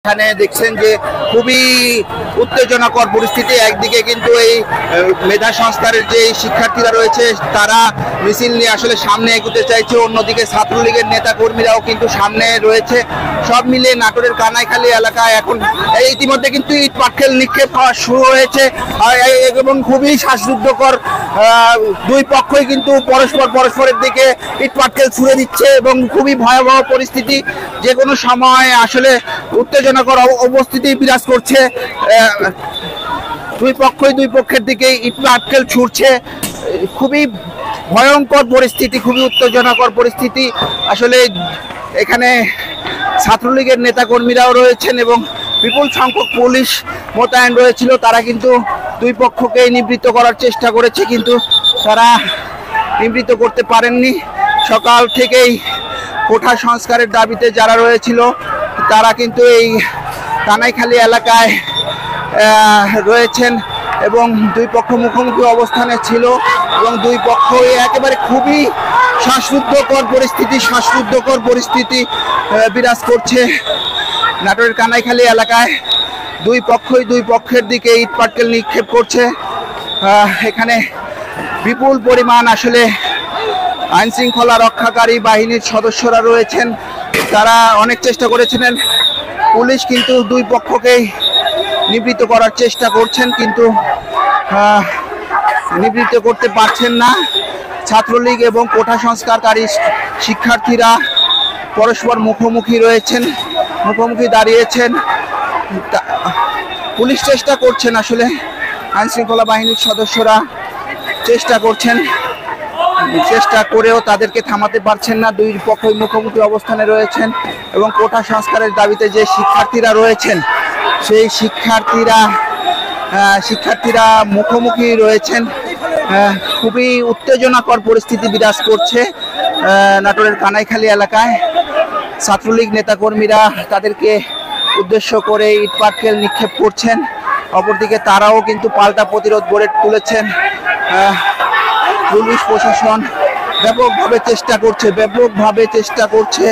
এখানে দেখছেন যে খুবই উত্তেজনাকর পরিস্থিতি। একদিকে কিন্তু এই মেধা সংস্কারের যে শিক্ষার্থীরা রয়েছে তারা মিছিল নিয়ে আসলে সামনে এগোতে চাইছে, অন্যদিকে ছাত্রলীগের নেতা কর্মীরাও কিন্তু সামনে রয়েছে। সব মিলিয়ে নাটোরের কানাইখালী এলাকায় এখন ইতিমধ্যে কিন্তু ইট পাটকেল নিক্ষেপ হওয়া শুরু হয়েছে এবং খুবই শ্বাসরুদ্ধকর। দুই পক্ষই কিন্তু পরস্পরের দিকে ইট পাটকেল ছুড়ে দিচ্ছে এবং খুবই ভয়াবহ পরিস্থিতি। যে কোনো সময় আসলে উত্তেজনাকর অবস্থিতি বিরাজ করছে। দুই পক্ষের দিকে ইট পাটকেল ছুড়ছে। খুবই ভয়ঙ্কর পরিস্থিতি, খুবই উত্তেজনাকর পরিস্থিতি। আসলে এখানে ছাত্রলীগের নেতাকর্মীরাও রয়েছেন এবং বিপুল সংখ্যক পুলিশ মোতায়েন রয়েছিল। তারা কিন্তু দুই পক্ষকে নিবৃত্ত করার চেষ্টা করেছে, কিন্তু তারা নিবৃত্ত করতে পারেননি। সকাল থেকেই কোঠা সংস্কারের দাবিতে যারা রয়েছিল তারা কিন্তু এই কানাইখালী এলাকায় রয়েছেন এবং দুই পক্ষ মুখোমুখি অবস্থানে ছিল এবং দুই পক্ষই একেবারে খুবই শ্বাসরুদ্ধকর পরিস্থিতি বিরাজ করছে নাটোরের কানাইখালী এলাকায়। দুই পক্ষের দিকে ইট পাটকেল নিক্ষেপ করছে। এখানে বিপুল পরিমাণ আসলে আইন শৃঙ্খলা রক্ষাকারী বাহিনীর সদস্যরা রয়েছেন। তারা অনেক চেষ্টা করেছিলেন, পুলিশ কিন্তু দুই পক্ষকেই নিবৃত্ত করার চেষ্টা করছেন, কিন্তু নিবৃত্ত করতে পারছেন না। ছাত্রলীগ এবং কোঠা সংস্কারকারী শিক্ষার্থীরা পরস্পর মুখোমুখি দাঁড়িয়েছেন। পুলিশ চেষ্টা করছেন, আসলে আইন শৃঙ্খলা বাহিনীর সদস্যরা চেষ্টা করেও তাদেরকে থামাতে পারছেন না। দুই পক্ষই মুখোমুখি অবস্থানে রয়েছেন এবং কোঠা সংস্কারের দাবিতে যে শিক্ষার্থীরা রয়েছেন সেই শিক্ষার্থীরা মুখোমুখি রয়েছেন। খুবই উত্তেজনাকর পরিস্থিতি বিরাজ করছে নাটোরের কানাইখালী এলাকায়। ছাত্রলীগ নেতাকর্মীরা তাদেরকে উদ্দেশ্য করে ইট পাটকেল নিক্ষেপ করছেন, অপরদিকে তারাও কিন্তু পাল্টা প্রতিরোধ গড়ে তুলেছেন। পুলিশ প্রশাসন ব্যাপকভাবে চেষ্টা করছে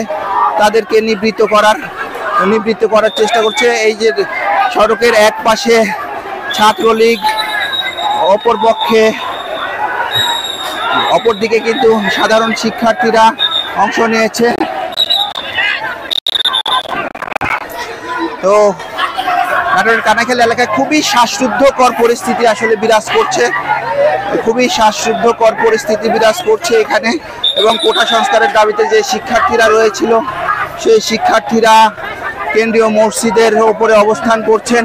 তাদেরকে নিবৃত্ত করার চেষ্টা করছে। এই যে সড়কের এক পাশে ছাত্রলীগ, অপরদিকে কিন্তু সাধারণ শিক্ষার্থীরা অংশ নিয়েছে। তো নাটোরের কানাইখালী এলাকায় খুবই শ্বাসরুদ্ধকর পরিস্থিতি আসলে বিরাজ করছে এখানে। এবং কোঠা সংস্কারের দাবিতে যে শিক্ষার্থীরা রয়েছিল সেই শিক্ষার্থীরা কেন্দ্রীয় মসজিদের উপরে অবস্থান করছেন।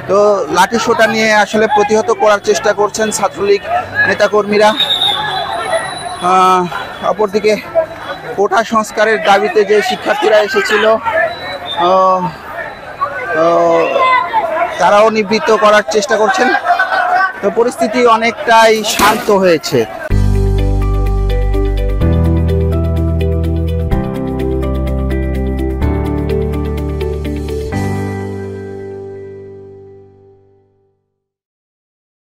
তো লাঠি সোঁটা নিয়ে আসলে প্রতিহত করার চেষ্টা করছেন ছাত্রলীগ নেতাকর্মীরা। অপরদিকে কোঠা সংস্কারের দাবিতে যে শিক্ষার্থীরা এসেছিল তারাও নিবৃত্ত করার চেষ্টা করছেন। তো পরিস্থিতি অনেকটাই শান্ত হয়েছে।